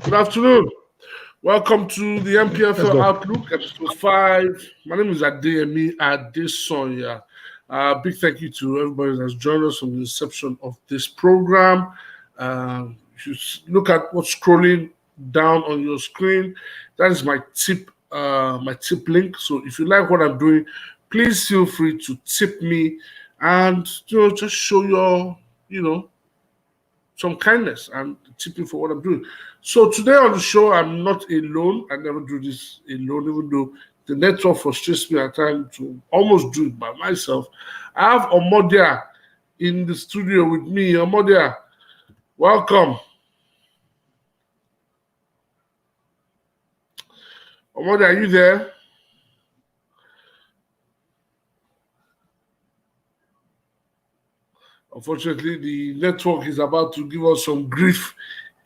Good afternoon. Welcome to the NPFL Outlook, episode 5. My name is Adeyemi Adesonya. Big thank you to everybody that's joined us from the inception of this program. You should look at what's scrolling down on your screen. That is my tip link. So if you like what I'm doing, please feel free to tip me and just show your some kindness and tipping for what I'm doing. So today on the show, I'm not alone. I never do this alone, even though the network frustrates me at times to almost do it by myself. I have Omodia in the studio with me. Omodia, welcome. Omodia, are you there? Unfortunately, the network is about to give us some grief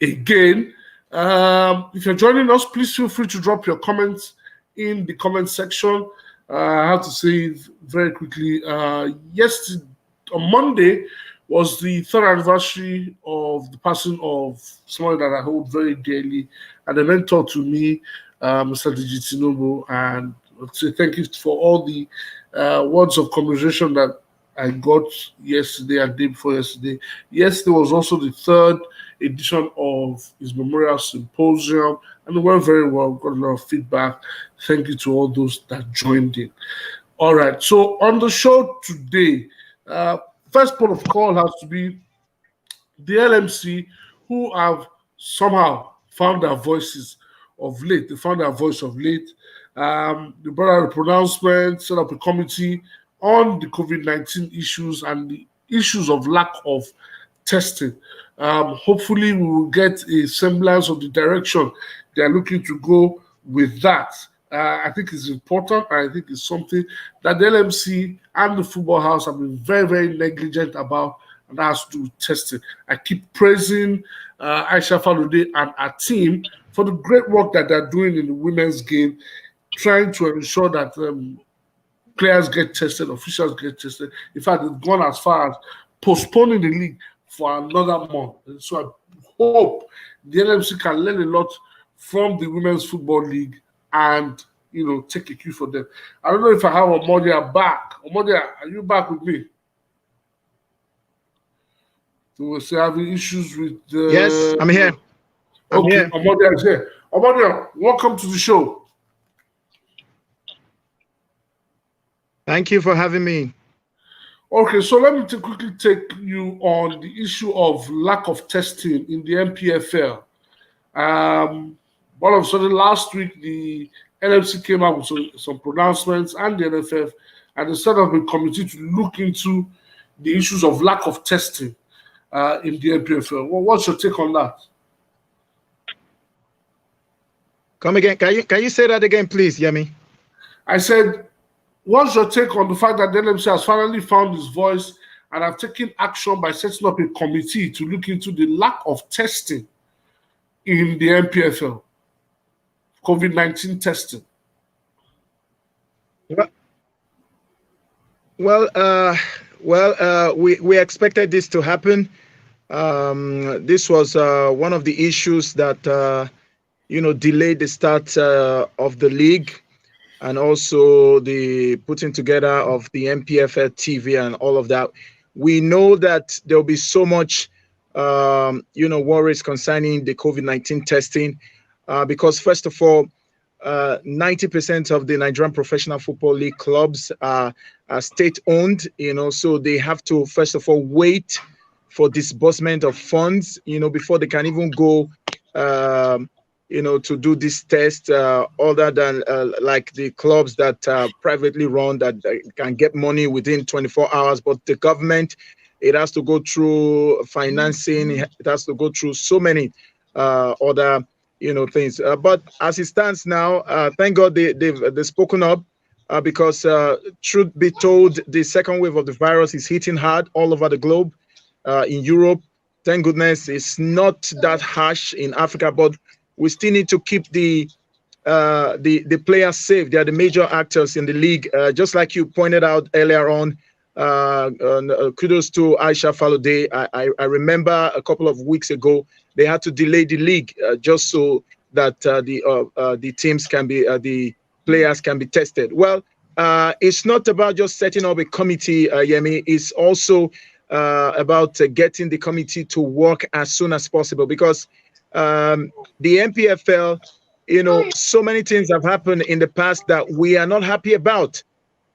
again. If you're joining us, please feel free to drop your comments in the comment section. I have to say it very quickly. Yesterday, on Monday, was the third anniversary of the passing of someone that I hold very dearly and a mentor to me, Mr. Digitinobu. And I'd say thank you for all the words of conversation that I got yesterday and day before yesterday. Yesterday was also the third edition of his memorial symposium, and it went very well. Got a lot of feedback. Thank you to all those that joined in. All right, so on the show today, first port of call has to be the LMC, who have somehow found their voices of late. They found their voice of late. They brought out a pronouncement, set up a committee on the COVID-19 issues and the issues of lack of testing. Hopefully, we will get a semblance of the direction they are looking to go with that. I think it's important. I think it's something that the LMC and the Football House have been very, very negligent about, and that has to do with testing. I keep praising Aisha Falude and her team for the great work that they're doing in the women's game, trying to ensure that players get tested, officials get tested. In fact, it's gone as far as postponing the league for another month. And so I hope the LMC can learn a lot from the Women's Football League and, take a cue for them. I don't know if I have Omodia back. Omodia, are you back with me? So we're still having issues with the... Yes, I'm here. Okay, Omodia is here. Omodia, welcome to the show. Thank you for having me. Okay, so let me quickly take you on the issue of lack of testing in the NPFL. All of a sudden, last week, the NFC came out with some pronouncements and the NFF, and they set up a committee to look into the issues of lack of testing in the NPFL. Well, what's your take on that? Come again. Can you say that again, please, Yemi? I said, what's your take on the fact that the NMC has finally found his voice and have taken action by setting up a committee to look into the lack of testing in the NPFL, COVID-19 testing? We expected this to happen. This was one of the issues that delayed the start of the league, and also the putting together of the NPFL TV and all of that. We know that there will be so much, worries concerning the COVID-19 testing, because first of all, 90% of the Nigerian Professional Football League clubs are state-owned, so they have to first of all wait for disbursement of funds, before they can even go to do this test, other than like the clubs that are privately run that can get money within 24 hours. But the government, it has to go through financing. It has to go through so many other, things. But as it stands now, thank God they've spoken up, because truth be told, the second wave of the virus is hitting hard all over the globe. In Europe, thank goodness, it's not that harsh in Africa, but we still need to keep the players safe. They are the major actors in the league. Just like you pointed out earlier on, Kudos to Aisha Falode. I remember a couple of weeks ago they had to delay the league just so that the teams can be the players can be tested. Well, it's not about just setting up a committee, Yemi. It's also about getting the committee to work as soon as possible, because the NPFL, so many things have happened in the past that we are not happy about.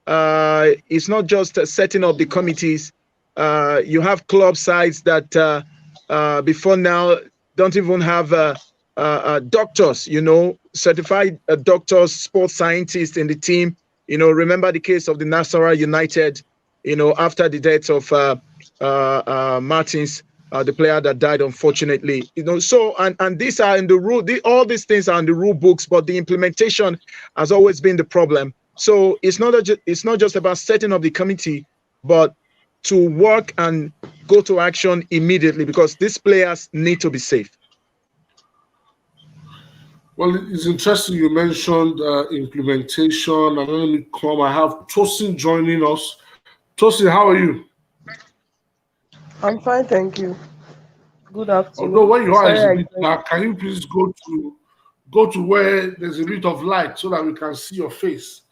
It's not just setting up the committees. You have club sides that before now don't even have doctors, certified doctors, sports scientists in the team. Remember the case of the Nasarawa United, after the death of Martins, the player that died, unfortunately. So and these are in the rule. All these things are in the rule books, but the implementation has always been the problem. So it's not just about setting up the committee, but to work and go to action immediately, because these players need to be safe. Well, it's interesting you mentioned implementation. And let me come. I have Tosin joining us. Tosin, how are you? I'm fine, thank you. Good Although afternoon. where you are is a Sorry, bit dark, can you please go to where there's a bit of light so that we can see your face?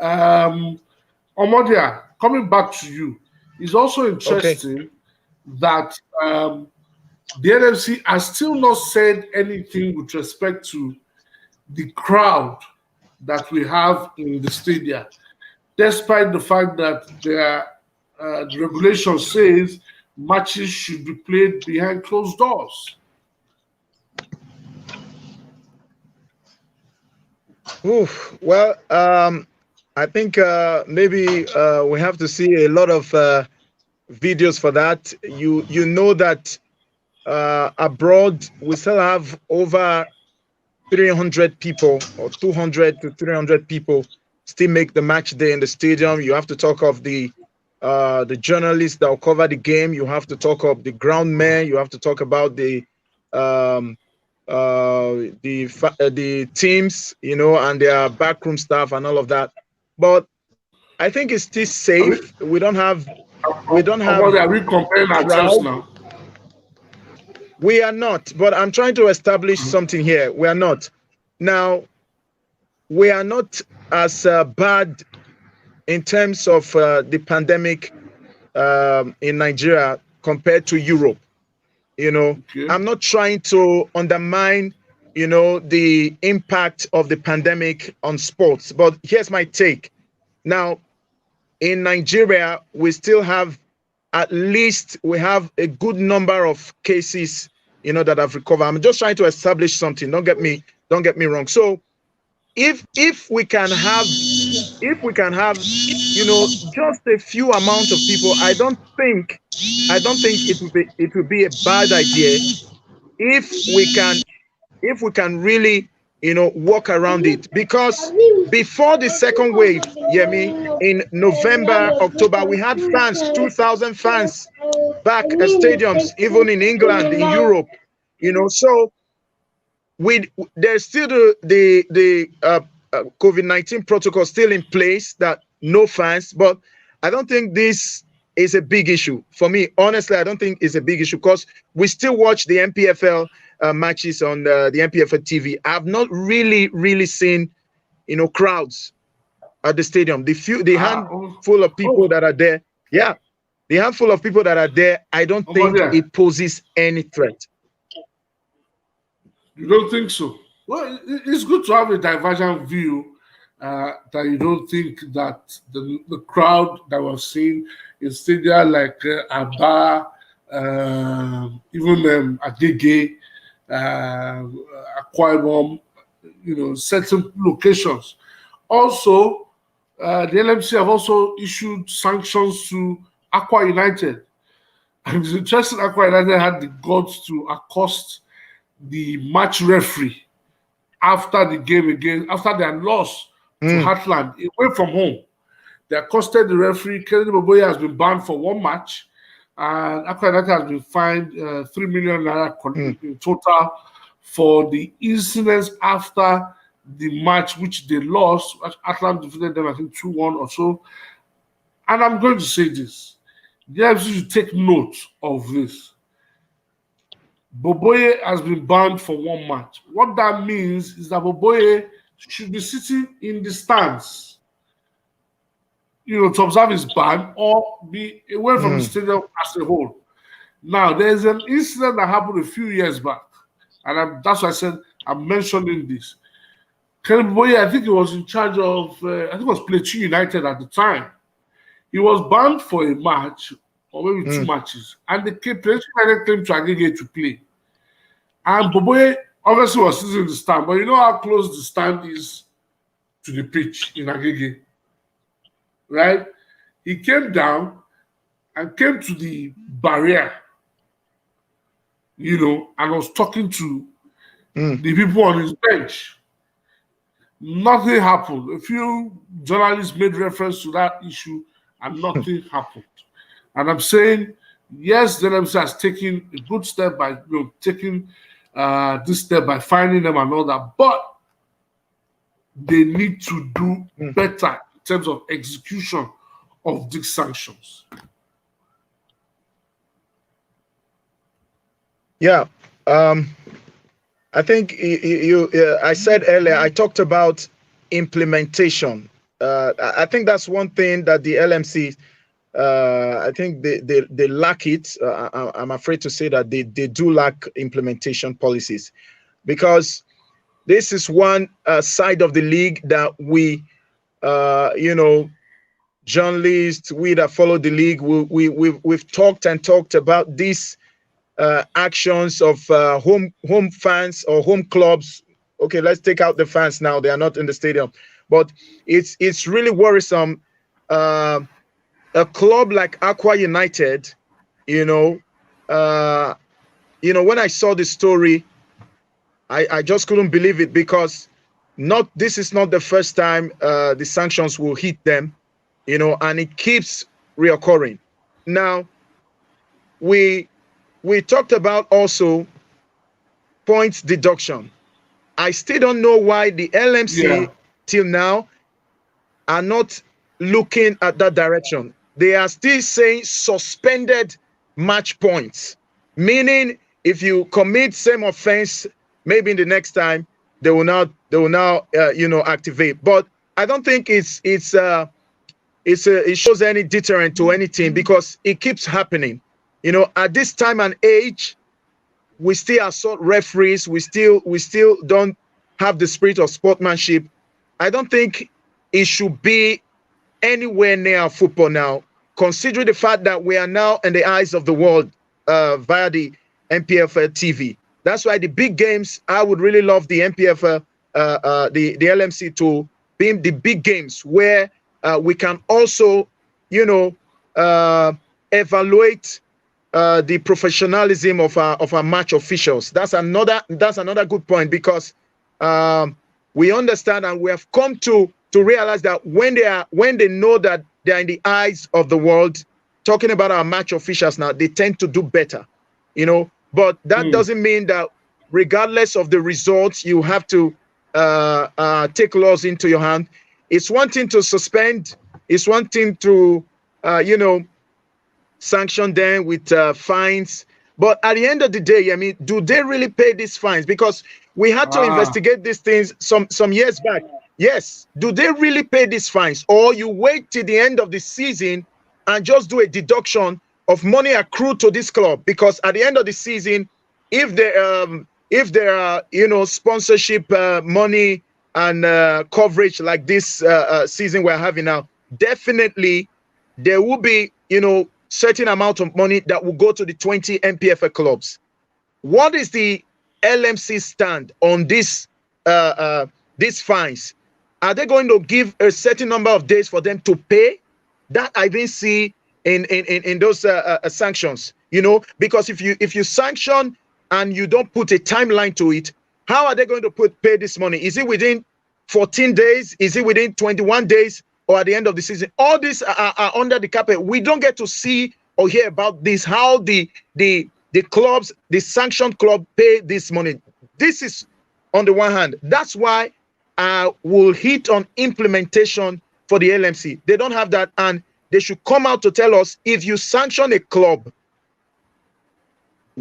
Omodia, coming back to you, it's also interesting that the NFC has still not said anything with respect to the crowd that we have in the stadium, despite the fact that the regulation says matches should be played behind closed doors. Oof. Well, I think maybe we have to see a lot of videos for that. You know that abroad we still have over 300 people, or 200 to 300 people still make the match day in the stadium. You have to talk of the journalists that will cover the game. You have to talk of the ground men. You have to talk about the teams, and their backroom staff and all of that. But I think it's still safe. We don't have Are we comparing ourselves crowd. now? We are not, but I'm trying to establish something here. We are not. Now, we are not as bad in terms of the pandemic in Nigeria compared to Europe. Okay. I'm not trying to undermine, the impact of the pandemic on sports, but here's my take. Now, in Nigeria, we still have we have a good number of cases, that have recovered. I'm just trying to establish something. Don't get me wrong. So if we can have just a few amount of people, I don't think it would be a bad idea if we can really work around it, because before the second wave, Yemi, in November, October, we had fans, 2,000 fans back at stadiums, even in England, in Europe, so there's still the COVID-19 protocol still in place, that no fans, but I don't think this is a big issue for me. Honestly, I don't think it's a big issue, because we still watch the NPFL matches on the NPFL TV. I've not really seen crowds at the stadium. The handful of people that are there, the handful of people that are there, I don't think it poses any threat. You don't think so? Well, it's good to have a divergent view, that you don't think that the crowd that we're seeing in stadium like Aba, even Agege, Akwa Ibom, certain locations. Also, the LMC have also issued sanctions to Aqua United. And it's interesting, Aqua United had the guts to accost the match referee after the game after their loss to Heartland away from home. They accosted the referee. Kennedy Boboya has been banned for one match, and Aqua United has been fined 3 million naira in total for the incidents after the match, which they lost. Heartland defeated them, I think, 2-1 or so. And I'm going to say this. The LMC should take note of this. Boboye has been banned for one match. What that means is that Boboye should be sitting in the stands, to observe his ban or be away from the stadium as a whole. Now, there's an incident that happened a few years back, and that's why I said I'm mentioning this. Kenny Boye, I think he was in charge of, I think it was Plateau United at the time. He was banned for a match or maybe two matches, and the Plateau United came to Agege to play. And Boboye obviously was sitting in the stand, but you know how close the stand is to the pitch in Agege, right? He came down and came to the barrier, and was talking to the people on his bench. Nothing happened. A few journalists made reference to that issue, and nothing happened. And I'm saying, yes, the NMC has taken a good step by taking this step by finding them and all that, but they need to do better in terms of execution of these sanctions. Yeah, I think I said earlier, I talked about implementation. I think that's one thing that the LMC, I think they lack it. I'm afraid to say that they do lack implementation policies, because this is one side of the league that we, journalists, we that follow the league, we've talked about this. Actions of home fans or home clubs. Okay, let's take out the fans now; they are not in the stadium, but it's really worrisome. A club like Aqua United, when I saw the story, I just couldn't believe it, because this is not the first time the sanctions will hit them, and it keeps reoccurring. Now, we talked about also points deduction. I still don't know why the LMC till now are not looking at that direction. They are still saying suspended match points, meaning if you commit same offense, maybe in the next time they will now activate. But I don't think it shows any deterrent to anything, because it keeps happening. At this time and age, we still assault referees. We still don't have the spirit of sportsmanship. I don't think it should be anywhere near football now, considering the fact that we are now in the eyes of the world via the NPFL TV. That's why the big games, I would really love the NPFL, the LMC to be the big games where we can also, evaluate the professionalism of our match officials. That's another good point, because we understand and we have come to realize that when they know that they are in the eyes of the world, talking about our match officials now, they tend to do better, But that doesn't mean that regardless of the results, you have to take laws into your hand. It's one thing to suspend. It's one thing to sanction them with fines. But at the end of the day, I mean, do they really pay these fines? Because we had to investigate these things some years back. Yes, do they really pay these fines? Or you wait till the end of the season and just do a deduction of money accrued to this club? Because at the end of the season, if there are sponsorship money and coverage like this season we're having now, definitely there will be certain amount of money that will go to the 20 NPFL clubs. What is the LMC stand on these fines? Are they going to give a certain number of days for them to pay? That I didn't see in those sanctions. Because if you sanction and you don't put a timeline to it, how are they going to pay this money? Is it within 14 days? Is it within 21 days? Or at the end of the season? All these are under the carpet. We don't get to see or hear about this, how the clubs, the sanctioned club pay this money. This is on the one hand. That's why I will hit on implementation for the LMC. They don't have that. And if they don't have that, they should come out to tell us, if you sanction a club,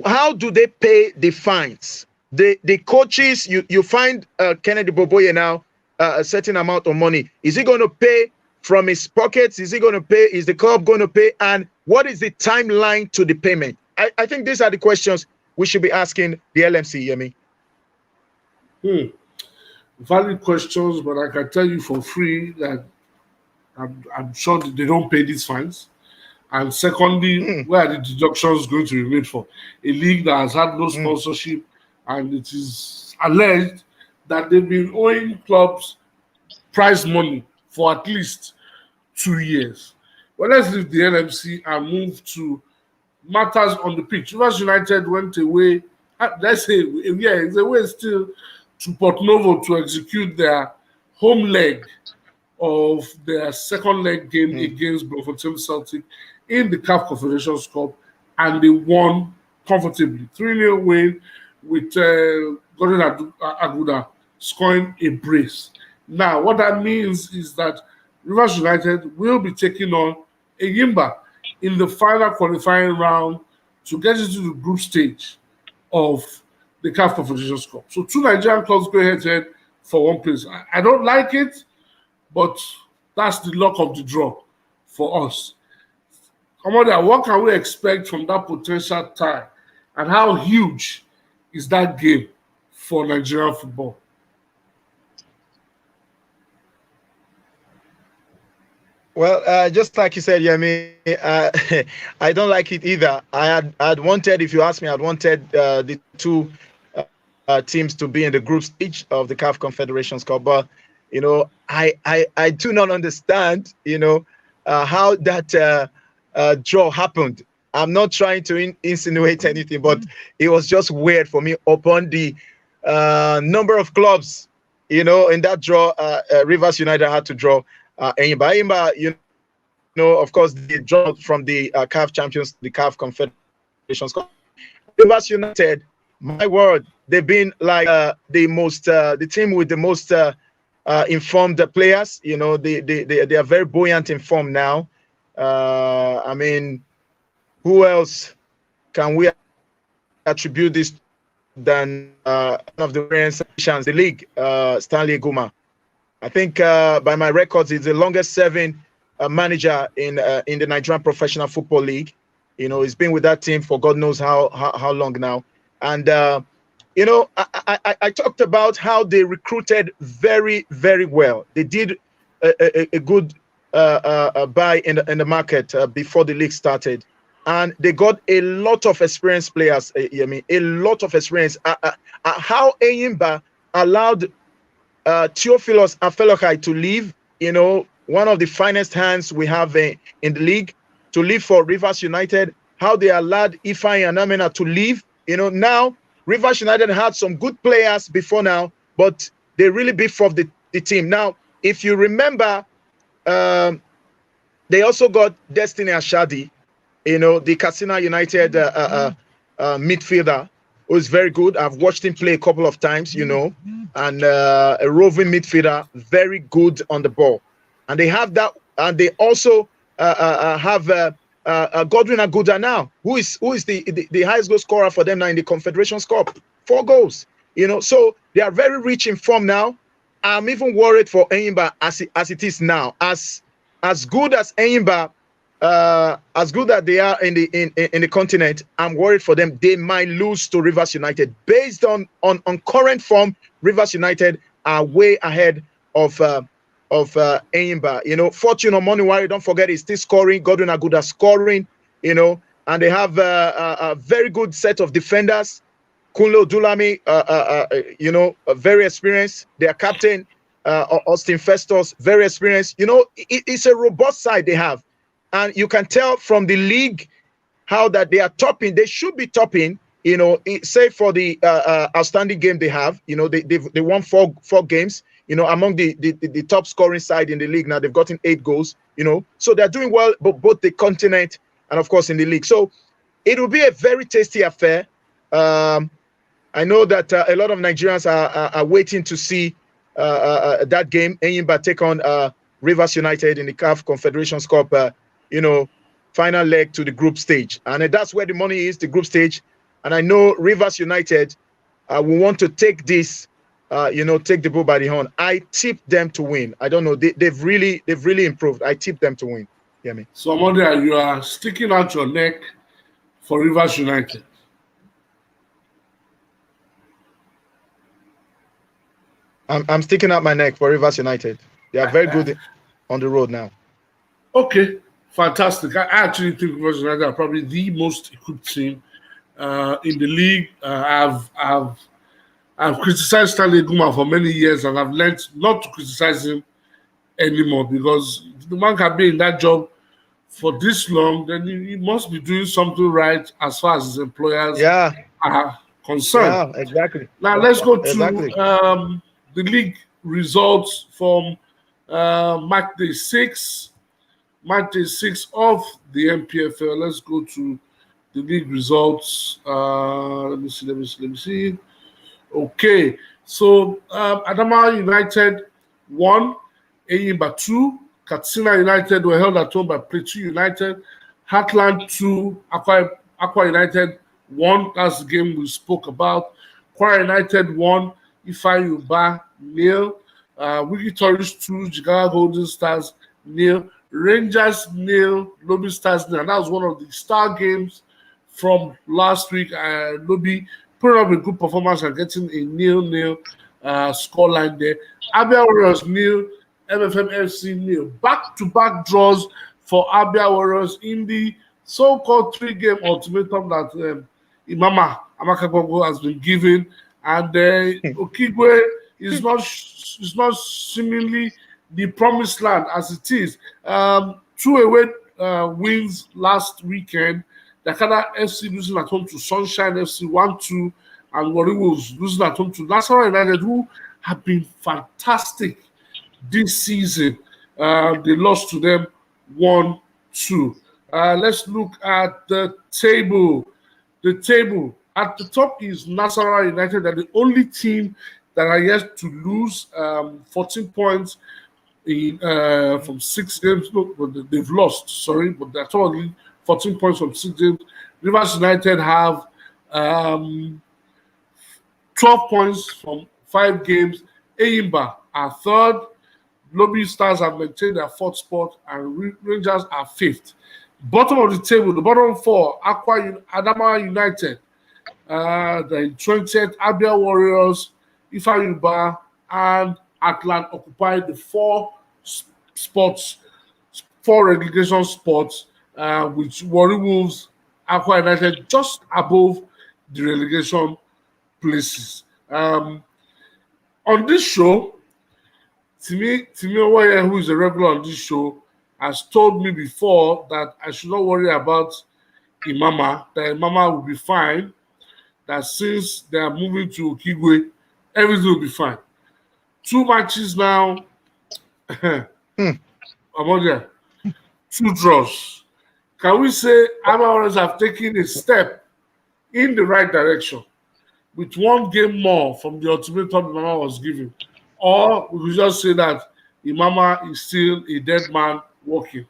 how do they pay the fines? The coaches, you find Kennedy Boboye now a certain amount of money. Is he going to pay from his pockets? Is he going to pay? Is the club going to pay? And what is the timeline to the payment? I think these are the questions we should be asking the LMC, Yemi. Valid questions, but I can tell you for free that I'm sure that they don't pay these fines. And secondly, where are the deductions going to be made for? A league that has had no sponsorship, and it is alleged that they've been owing clubs prize money for at least 2 years. Well, let's leave the NMC and move to matters on the pitch. Rivers United went away, let's say, it's away still to Port Novo to execute their home leg of their second leg game against Bloemfontein Celtic in the CAF Confederations Cup, and they won comfortably. 3-0 win with Gordon Aguda scoring a brace. Now, what that means is that Rivers United will be taking on Eyimba in the final qualifying round to get into the group stage of the CAF Confederations Cup. So 2 Nigerian clubs go head-to-head for one place. I don't like it, but that's the luck of the draw for us. Commander, what can we expect from that potential tie, and how huge is that game for Nigerian football? Well, just like you said, Yemi, I don't like it either. I'd wanted, if you ask me, I'd wanted the 2 teams to be in the group stage of the CAF Confederations Cup, but I do not understand, how that draw happened. I'm not trying to insinuate anything, but it was just weird for me upon the number of clubs, in that draw. Rivers United had to draw Eyimba, of course, the draw from the CAF champions, the CAF Confederations Cup. Rivers United, my word, they've been like the team with the most informed players. They are very buoyant in form now. I mean, who else can we attribute this than one of the champions, the league, Stanley Guma? I think by my records, he's the longest serving manager in the Nigerian Professional Football League. He's been with that team for God knows how long now. And I talked about how they recruited very, very well. They did a good buy in the market before the league started, and they got a lot of experienced players. A lot of experience. How Eyimba allowed Theophilus Afelokai to leave, one of the finest hands we have in the league, to leave for Rivers United. How they allowed Ifeanyi Anamena to leave. Now Rivers United had some good players before now, but they really beefed up the team. Now, if you remember, they also got Destiny Ashadi, the Katsina United midfielder, who is very good. I've watched him play a couple of times, and a roving midfielder, very good on the ball. And they have that, and they also have Godwin Aguda now, who is the highest goal scorer for them now in the Confederations Cup, 4 goals. So they are very rich in form now. I'm even worried for Eyimba as it is now. As good as Eyimba, as good as they are in the continent, I'm worried for them. They might lose to Rivers United. Based on current form, Rivers United are way ahead of Eyimba. Fortune Omoniwari, don't forget, is still scoring. Godwin Aguda scoring. And they have a very good set of defenders. Kunle Odulami, very experienced. Their captain, Austin Festus, very experienced. It's a robust side they have. And you can tell from the league how that they are topping. They should be topping, say for the outstanding game they have. They won four games, among the top scoring side in the league. Now they've gotten 8 goals, so they're doing well, but both the continent and of course in the league. So it will be a very tasty affair. I know that a lot of Nigerians are waiting to see that game, Eyimba take on Rivers United in the CAF Confederations Cup final leg to the group stage. And that's where the money is, the group stage. And I know Rivers United will want to take this, take the bull by the horn. I tip them to win. I don't know. They've really improved. I tip them to win. Hear me? So, Amodia, you are sticking out your neck for Rivers United. I'm sticking out my neck for Rivers United. They are very good on the road now. Okay, fantastic. I actually think Rivers United are probably the most equipped team in the league. I've criticized Stanley Guma for many years, and I've learned not to criticize him anymore, because the man can be in that job for this long, then he must be doing something right as far as his employers are concerned. Yeah, exactly. Now let's go to Exactly. the league results from match day 6. Match day 6 of the NPFL. Let's go to the league results. Let me see. Okay, so Adamawa United won, Eyimba 2. Katsina United were held at home by Plateau United. Heartland 2, Aqua United 1. That's the game we spoke about. Kwara United 1, Ifeanyi 0. Wiki Tourist 2, Jigawa Golden Stars 0. Rangers 0, Lobby Stars 0. And that was one of the star games from last week. Lobby putting up a good performance and getting a 0-0 scoreline there. Abia Warriors 0, MFM FC 0. Back-to-back draws for Abia Warriors in the so-called 3-game ultimatum that Imama Amakagongo has been given, and Okigwe is not seemingly the promised land as it is. 2 away wins last weekend. Dakada FC losing at home to Sunshine FC 1-2, and Warri Wolves losing at home to Nasarawa United, who have been fantastic this season. They lost to them 1-2. Let's look at the table. The table at the top is Nasarawa United. They're the only team that are yet to lose. 14 points from 6 games. No, but they've lost. Sorry, but they're totally 14 points from 6 games. Rivers United have 12 points from 5 games. Eyimba are third. Lobby Stars have maintained their 4th spot, and Rangers are 5th. Bottom of the table, the bottom 4, Adamawa United, the 20th, Abia Warriors, Ifeanyi and Atlant occupy the 4 relegation spots, with Warri Wolves, Aqua United just above the relegation places. On this show, Timi Owoye, who is a regular on this show, has told me before that I should not worry about Imama, that Imama will be fine, that since they are moving to Okigwe, everything will be fine. 2 matches now, Amodia, 2 draws. Can we say Amaras have taken a step in the right direction with 1 game more from the ultimatum Imama was given? Or we could just say that Imama is still a dead man walking?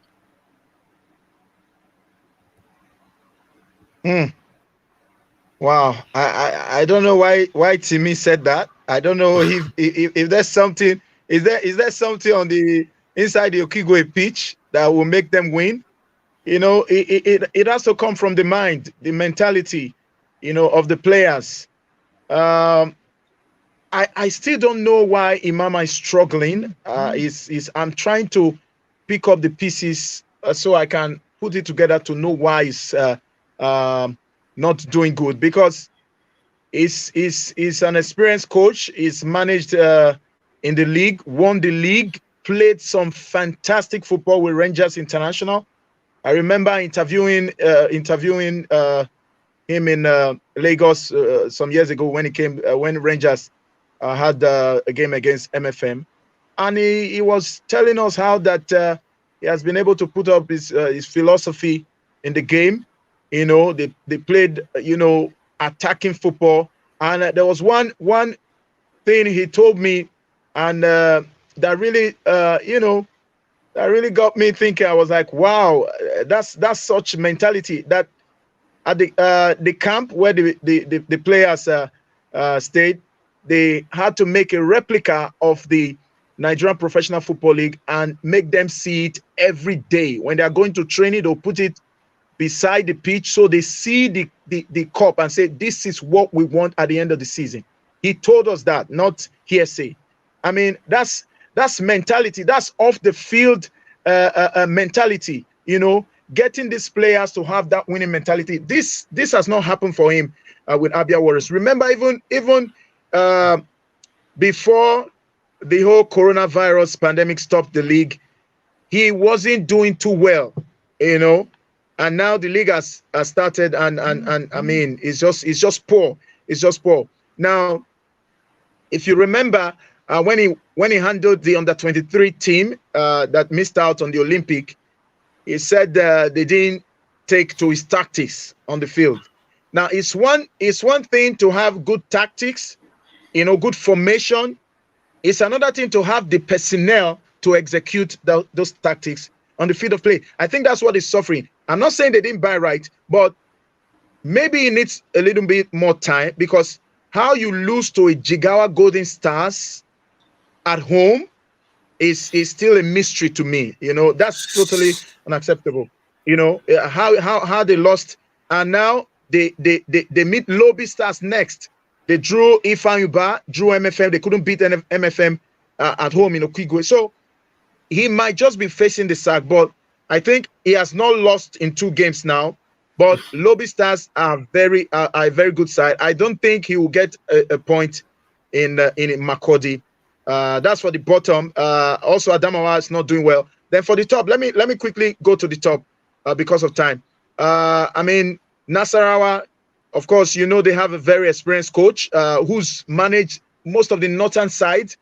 Wow, I don't know why Timmy said that. I don't know if there's something. Is there something on the inside the Okigwe pitch that will make them win? It has to come from the mind, the mentality, of the players. I still don't know why Imama is struggling. I'm trying to pick up the pieces so I can put it together to know why he's not doing good, because he's an experienced coach. He's managed in the league, won the league, played some fantastic football with Rangers International. I remember interviewing him in Lagos some years ago when he came when Rangers had a game against MFM, and he was telling us how that he has been able to put up his philosophy in the game. They played attacking football, and there was one thing he told me, and that really That really got me thinking. I was like, wow, that's such mentality that at the camp where the players stayed, they had to make a replica of the Nigerian Professional Football League and make them see it every day. When they are going to training, they'll put it beside the pitch so they see the cup and say, this is what we want at the end of the season. He told us that, not hearsay. I mean, that's mentality. That's off the field mentality, getting these players to have that winning mentality. This has not happened for him with Abia Warriors. Remember, even before the whole coronavirus pandemic stopped the league, he wasn't doing too well, and now the league has started, and I mean, it's just poor. It's just poor. Now, if you remember, when he handled the under-23 team that missed out on the Olympic, he said they didn't take to his tactics on the field. Now, it's one thing to have good tactics, good formation. It's another thing to have the personnel to execute those tactics on the field of play. I think that's what he's suffering. I'm not saying they didn't buy right, but maybe he needs a little bit more time, because how you lose to a Jigawa Golden Stars at home is still a mystery to me. That's totally unacceptable. How they lost, and now they meet Lobby Stars next. They drew Ifeanyi, drew MFM. They couldn't beat MFM at home in Okigwe. So he might just be facing the sack, but I think he has not lost in 2 games now. But Lobby Stars are a very good side. I don't think he will get a point in Makurdi. That's for the bottom. Also, Adamawa is not doing well. Then for the top, let me quickly go to the top because of time. I mean, Nasarawa, of course, they have a very experienced coach who's managed most of the northern side.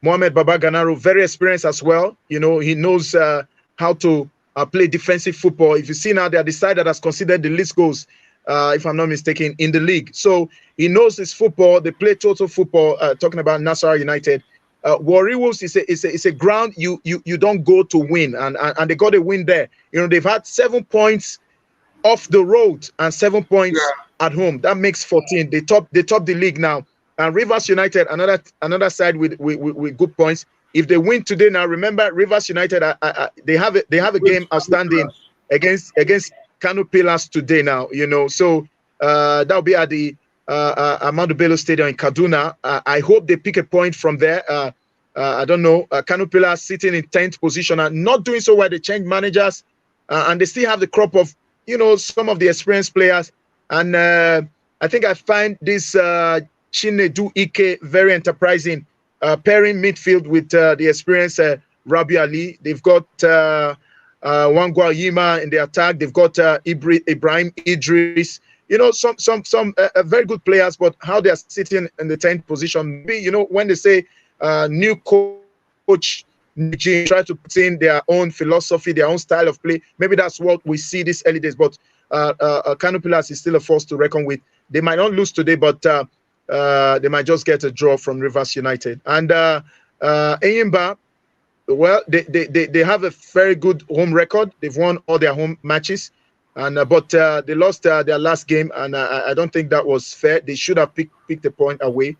Mohamed Baba Ganaru, very experienced as well. He knows how to play defensive football. If you see now, they are the side that has considered the least goals, if I'm not mistaken, in the league. So he knows his football. They play total football. Talking about Nasarawa United, Warri Wolves is a ground you don't go to win, and they got a win there. They've had 7 points off the road and 7 points at home. That makes 14. They top the league now. And Rivers United, another side with good points. If they win today, now remember Rivers United, they have a game outstanding against Kano Pillars today. Now so that'll be at the Ahmadu Bello Stadium in Kaduna. I hope they pick a point from there. I don't know. Kano Pillars sitting in 10th position and not doing so well. They changed managers, and they still have the crop of some of the experienced players. And I think I find this Chinedu Ike very enterprising. Pairing midfield with the experienced Rabi Ali. They've got Wangwa Yima in the attack. They've got Ibrahim Idris. Some very good players, but how they are sitting in the 10th position. Maybe, when they say new coach, try to put in their own philosophy, their own style of play. Maybe that's what we see these early days. But Kano Pillars is still a force to reckon with. They might not lose today, but they might just get a draw from Rivers United. And Enyimba, well, they have a very good home record. They've won all their home matches, and but they lost their last game, and I don't think that was fair. They should have picked a point away.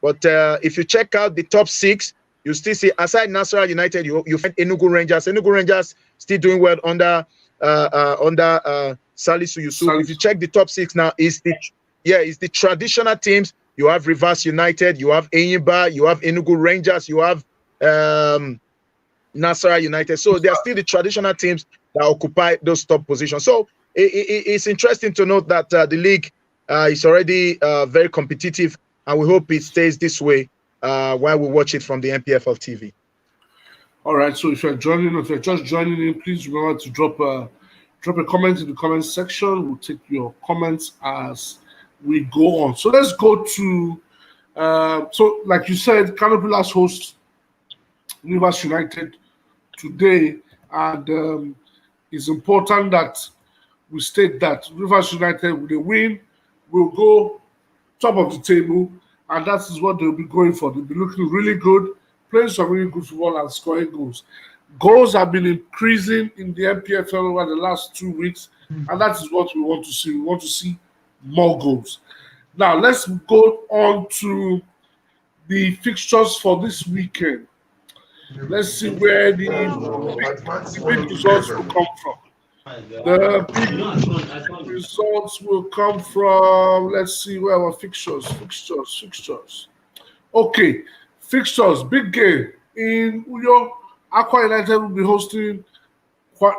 But if you check out the top 6, you still see, aside Nasarawa United, you find Enugu Rangers. Enugu Rangers still doing well under Salisu Yusuf. If you check the top 6 now, it's the traditional teams. You have Rivers United, you have Enyimba, you have Enugu Rangers, you have Nasarawa United. So they are still the traditional teams that occupy those top positions. So it's interesting to note that the league is already very competitive, and we hope it stays this way while we watch it from the NPFL TV. All right. So if you're just joining in, please remember to drop a comment in the comment section. We'll take your comments as we go on. So let's go to so like you said, Kano Pillars host Rivers United today, and it's important that we state that Rivers United, with a win, will go top of the table, and that is what they'll be going for. They'll be looking really good playing some really good football and scoring goals. Goals have been increasing in the NPFL over the last 2 weeks, and that is what we want to see. We want to see more goals. Now, let's go on to the fixtures for this weekend. Let's see where the big results will come from. The big results will come from, let's see where our fixtures. Okay, fixtures, big game in Uyo. Aqua United will be hosting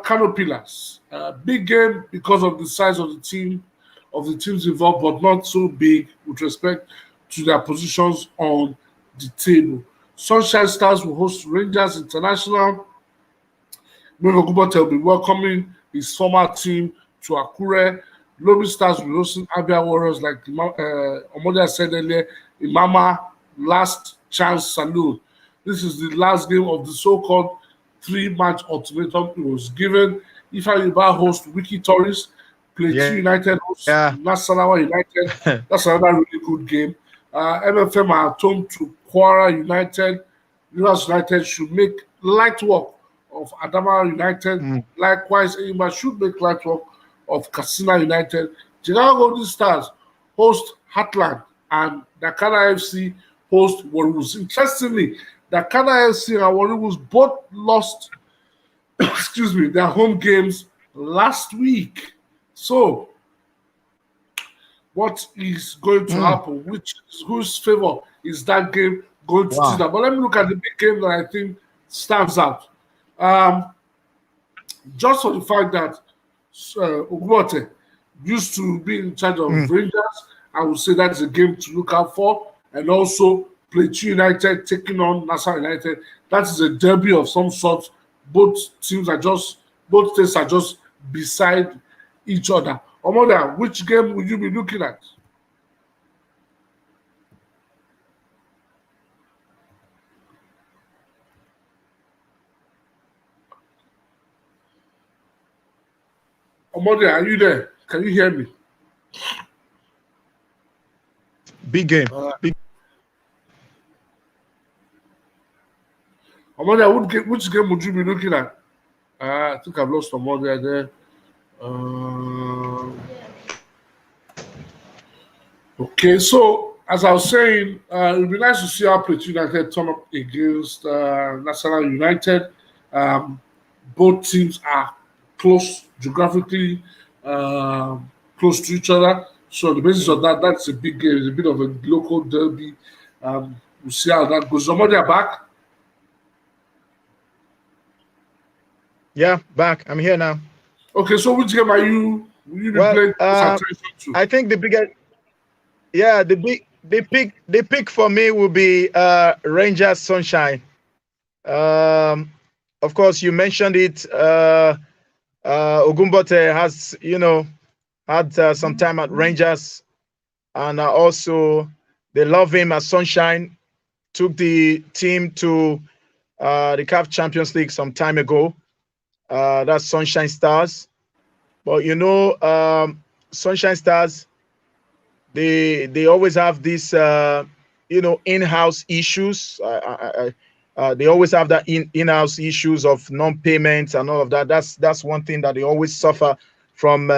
Kano Pillars. Big game because of the size of the teams involved, but not so big with respect to their positions on the table. Sunshine Stars will host Rangers International. Mego Gubote will be welcoming his former team to Akure. Lobby Stars will be hosting Abia Warriors, like Omodia said earlier, Imama Last Chance Saloon. This is the last game of the so-called 3-match ultimatum. It was given. Ifa Yuba host Wiki Tourist. Plateau United host Nasarawa United. That's another really good game. MFM are at home to Kwara United. Rivers United should make light work of Adama United. Likewise, Eyimba should make light work of Katsina United. Jigawa Golden Stars host Heartland, and Dakar FC host Warriors. Interestingly, Dakar FC and Warriors both lost excuse me, their home games last week. So, what is going to happen? Whose favor is that game going to do that? But let me look at the big game that I think stands out. Just for the fact that Ogbote used to be in charge of Rangers, I would say that's a game to look out for. And also, Plateau United taking on Nassau United. That is a derby of some sort. Both states are just beside each other. Omoda, which game will you be looking at? Omoda, are you there? Can you hear me? Big game. Omoda, which game would you be looking at? I think I've lost Omoda there. Okay, so as I was saying, it would be nice to see how Plateau United turn up against National United. Both teams are close geographically, close to each other. So on the basis of that, that's a big game. It's a bit of a local derby. We'll see how that goes. Somebody are back. Yeah, back. I'm here now. Okay, so which game will you be playing attention to? I think the biggest, the pick for me will be Rangers Sunshine. Of course, you mentioned it. Ogumbote has, had some time at Rangers, and also they love him at Sunshine. Took the team to the CAF Champions League some time ago. That's Sunshine Stars. But Sunshine Stars, they always have this in-house issues. They always have that in-house issues of non-payments and all of that. That's one thing that they always suffer from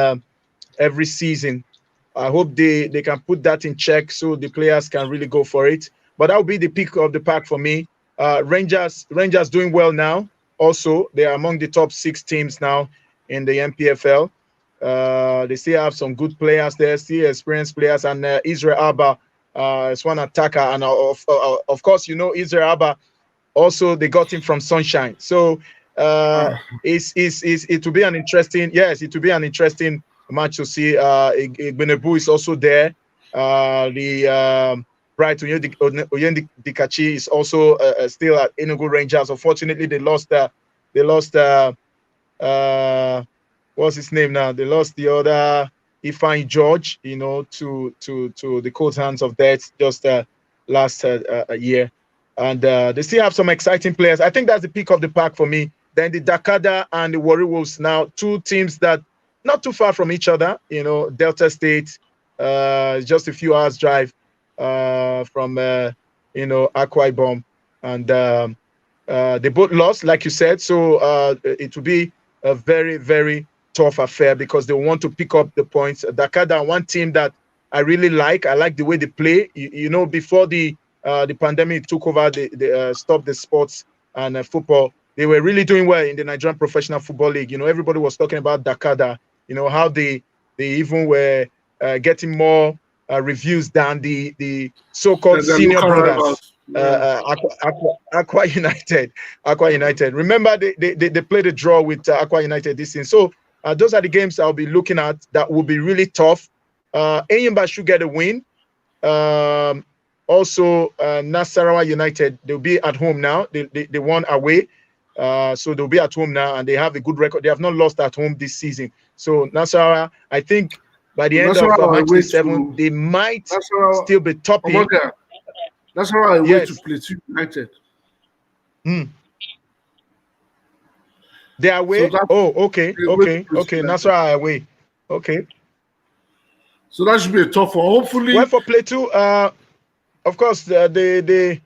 every season. I hope they can put that in check so the players can really go for it. But that would be the pick of the pack for me. Rangers doing well now. Also, they are among the top 6 teams now in the NPFL. They still have some good players there, still experienced players, and Israel Abba is one attacker. And of course, Israel Abba. Also, they got him from Sunshine. So it will be an interesting, it will be an interesting match to see. Benebu is also there. The Bright Oyendikachi is also still at Enugu Rangers. Unfortunately, they lost what's his name now? They lost the other Ifeanyi George, to the cold hands of death just last year. And they still have some exciting players. I think that's the pick of the pack for me. Then the Dakada and the Warri Wolves, now 2 teams that not too far from each other. Delta State, just a few hours drive from Akwa Ibom. and they both lost, like you said. So it will be a very, very tough affair because they want to pick up the points. Dakar, one team that I really like. I like the way they play. Before the pandemic took over, they stopped the sports and football. They were really doing well in the Nigerian Professional Football League. Everybody was talking about Dakar. How they even were getting more reviews than the so-called The senior local brothers. rivals. Yeah. Aqua United. Aqua United. Remember, they played a draw with Aqua United this season. So those are the games I'll be looking at that will be really tough. Enyimba should get a win. Also, Nasarawa United, they'll be at home now. They won away. So they'll be at home now, and they have a good record. They have not lost at home this season. So Nasarawa, I think by the end of match 7, they might still be topping. That's how I wait to play to United. They are away. So okay. Nasarawa away. Okay. So that should be a tough one. Hopefully, well, for Plateau, of course, they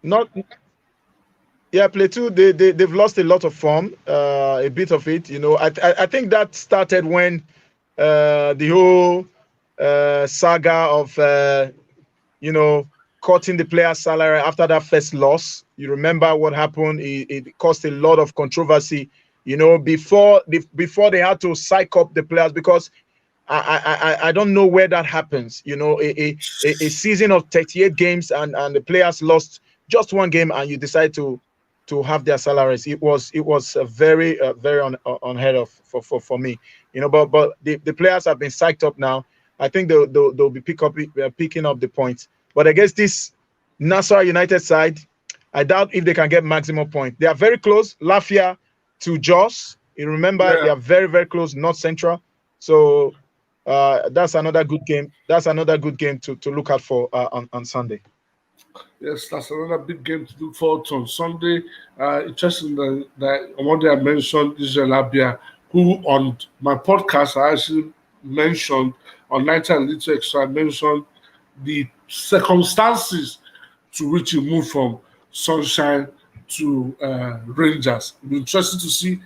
not. Yeah, Plateau, they've lost a lot of form, a bit of it. I think that started when the whole saga of cutting the player's salary after that first loss. You remember what happened? It caused a lot of controversy. Before they had to psych up the players, because I don't know where that happens. A season of 38 games and the players lost just one game, and you decide to have their salaries. It was very unheard of for me. But the players have been psyched up now. I think they'll be picking up the points. But against this Nasarawa United side, I doubt if they can get maximum point. They are very close. Lafia to Jos. You remember, They are very, very close, North Central. So that's another good game. That's another good game to look out for on Sunday. Yes, that's another big game to look forward to on Sunday. Interesting that one day I mentioned Israel Abia, who on my podcast I actually mentioned on 90 and Little Extra, I mentioned the circumstances to which he moved from Sunshine to Rangers. It'll be interesting to see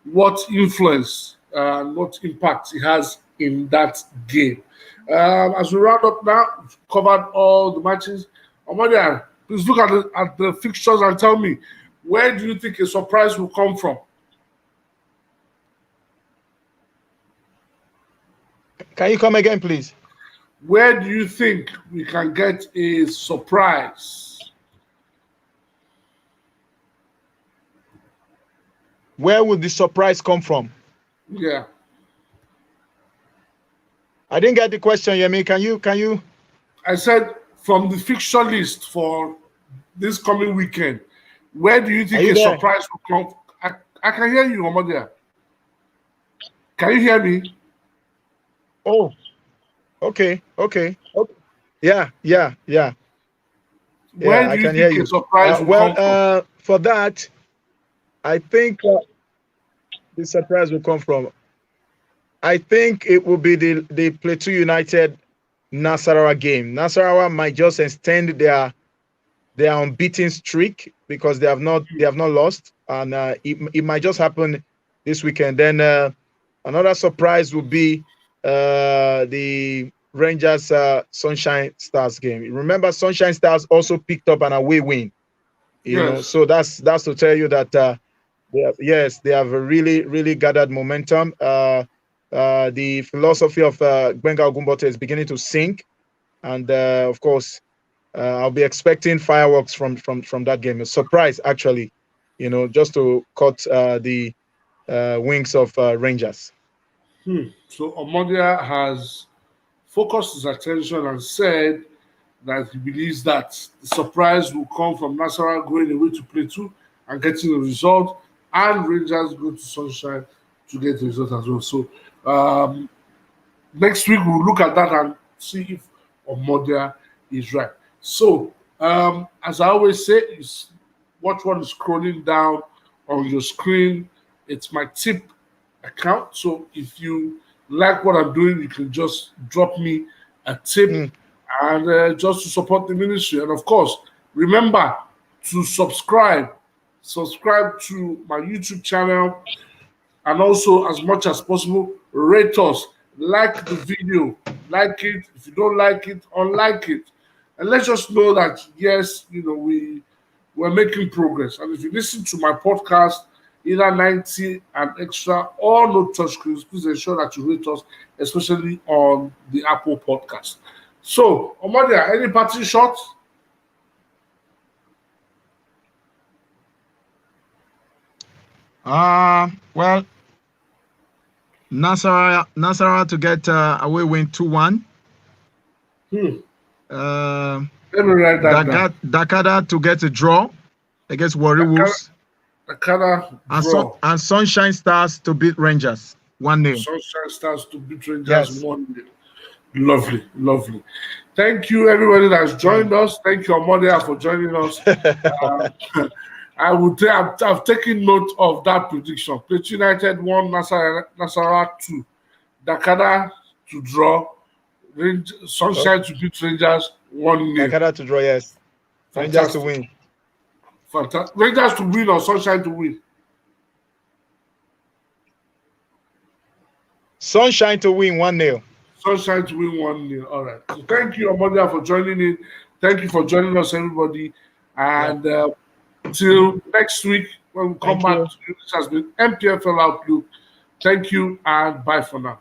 what influence and what impact he has in that game. As we round up now, we've covered all the matches. Omodia, please look at the fixtures and tell me, where do you think a surprise will come from? Can you come again, please? Where do you think we can get a surprise? Where would the surprise come from? Yeah. I didn't get the question, Yemi. Can you? I said from the fixture list for this coming weekend, where do you think a surprise will come? I can hear you, Omodia. Can you hear me? Oh, okay. Yeah. Where do you think a surprise will come from? For that, I think the surprise will come from. I think it will be the Plateau United Nasarawa game. Nasarawa might just extend their unbeaten streak because they have not lost, and it might just happen this weekend. Then another surprise will be the Rangers Sunshine Stars game. Remember, Sunshine Stars also picked up an away win. So that's to tell you that they have really gathered momentum. The philosophy of Gbenga Ogumbote is beginning to sink, and of course, I'll be expecting fireworks from that game. A surprise, actually, just to cut the wings of Rangers. So Omodia has focused his attention and said that he believes that the surprise will come from Nasarawa going away to Plateau and getting a result, and Rangers go to Sunshine to get the result as well. So next week we'll look at that and see if Omodia is right. So as I always say, watch what is scrolling down on your screen. It's my tip account. So if you like what I'm doing, you can just drop me a tip and just to support the ministry. And of course, remember to subscribe to my YouTube channel, and also, as much as possible, rate us, like the video, like it. If you don't like it, unlike it, and let's just know that yes, we're making progress. And if you listen to my podcast, either 90 and extra or no touchscreens, please ensure that you rate us, especially on the Apple podcast. So, Omodia, any parting shots? Well, Nasara to get away win 2-1. Let me write that down. Dakada to get a draw against Warri Wolves. Dakada draw. And Sunshine Stars to beat Rangers 1-0. Sunshine Stars to beat Rangers 1-0. Lovely, lovely. Thank you, everybody that's joined us. Thank you, Omodia, for joining us. I would say I've taken note of that prediction. Plateau United 1, Nasarawa 2, Dakada to draw, Sunshine to beat Rangers 1-0. Dakada to draw, yes. Rangers to win. Fantastic. Rangers to win or Sunshine to win? Sunshine to win 1-0. Sunshine to win 1-0. All right. So thank you, Omodia, for joining in. Thank you for joining us, everybody. And until next week, when we come back to you, this has been NPFL Outlook. Thank you and bye for now.